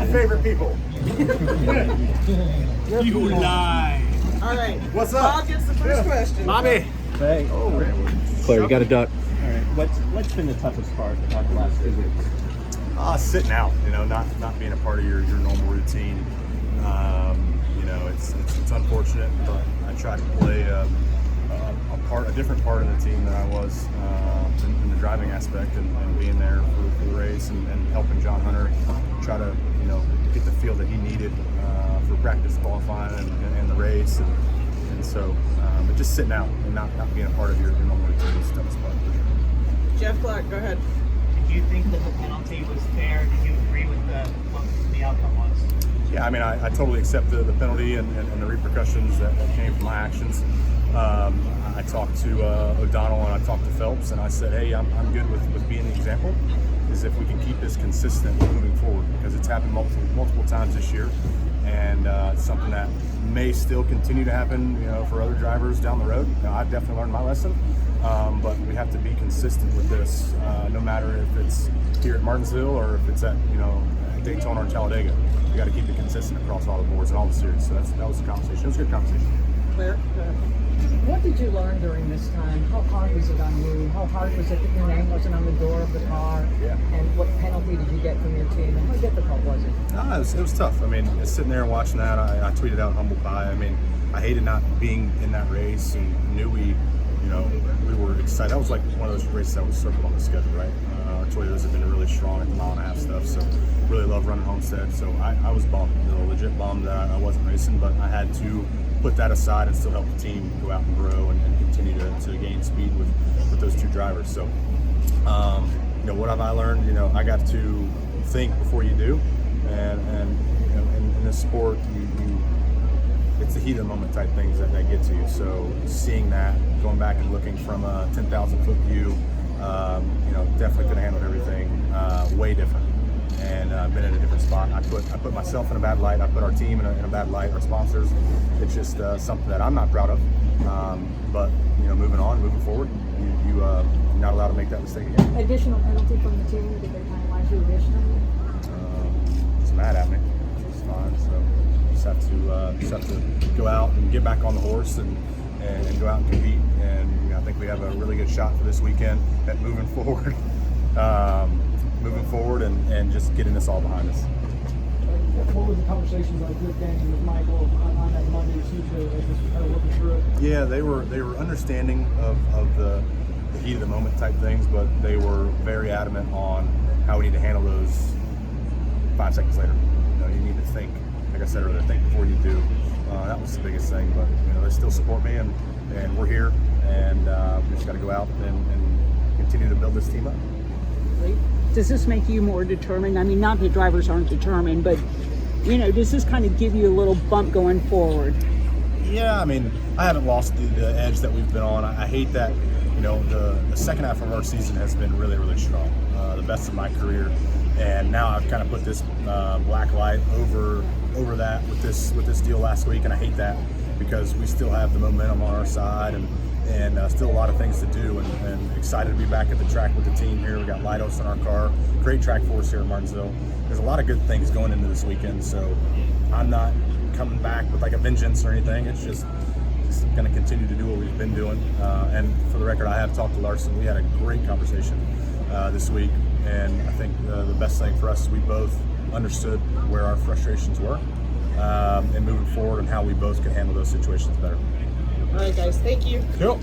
My favorite people. You lie. All right. What's up? Bob gets the first question. Bobby. Hey. Oh, Claire, you got a duck. All right. What's been the toughest part about the last 2 weeks? Sitting out, not being a part of your normal routine. It's unfortunate, but I tried to play a different part of the team than I was in the driving aspect and being there for the race and helping John Hunter try to get the feel that he needed for practice qualifying and the race and so but just sitting out and not being a part of your normal routine is the toughest part. Jeff Clark, go ahead. Did you think that the penalty was fair? Did you agree with what the outcome was? Yeah, I mean, I totally accept the penalty and the repercussions that came from my actions. I talked to O'Donnell and I talked to Phelps and I said, hey, I'm good with being the example, is if we can keep this consistent moving forward, because it's happened multiple times this year, and it's something that may still continue to happen, for other drivers down the road. I've definitely learned my lesson, but we have to be consistent with this, no matter if it's here at Martinsville or if it's at Daytona or Talladega. We got to keep it consistent across all the boards and all the series. So that was the conversation. It was a good conversation. Claire, go ahead. What did you learn during this time? How hard was it on you? How hard was it that your name wasn't on the door of the car? Yeah. And what penalty did you get from your team? And how difficult was it? It was tough. I mean, sitting there and watching that, I tweeted out humble pie. I mean, I hated not being in that race and knew we were excited. That was like one of those races that was circled on the schedule, right? Our Toyotas have been really strong at the mile-and-a-half stuff, so really love running Homestead. So I was bummed, legit bummed that I wasn't racing, but I had to put that aside and still help the team go out and grow and continue to gain speed with those two drivers. So, what have I learned? I got to think before you do, and in this sport, it's the heat of the moment type things that get to you. So seeing that, going back and looking from a 10,000 foot view, definitely could have handled everything way different. And I've been in a different spot. I put myself in a bad light. I put our team in a bad light. Our sponsors. It's just something that I'm not proud of. But moving forward, you're not allowed to make that mistake again. Additional penalty from the team? Did they penalize you additionally? It's mad at me. It's fine. So just have to go out and get back on the horse and go out and compete. And I think we have a really good shot for this weekend at moving forward. And just getting this all behind us. What were the conversations like with Danny and with Michael on that Monday or Tuesday as this was kind of working through it? Yeah, they were understanding of the heat of the moment type things, but they were very adamant on how we need to handle those 5 seconds later. You need to think, like I said earlier, think before you do. That was the biggest thing, but they still support me, and we're here, and we just got to go out and continue to build this team up. Does this make you more determined? I mean, not that drivers aren't determined, but, does this kind of give you a little bump going forward? Yeah, I mean, I haven't lost the edge that we've been on. I hate that, the second half of our season has been really, really strong, the best of my career. And now I've kind of put this black light over that with this deal last week, and I hate that because we still have the momentum on our side and still a lot of things to do, and excited to be back at the track with the team here. We got Lidos in our car, great track for us here at Martinsville. There's a lot of good things going into this weekend, so I'm not coming back with like a vengeance or anything. It's just going to continue to do what we've been doing. And for the record, I have talked to Larson. We had a great conversation this week, and I think the best thing for us is we both understood where our frustrations were and moving forward and how we both could handle those situations better. All right, guys. Thank you. Cool.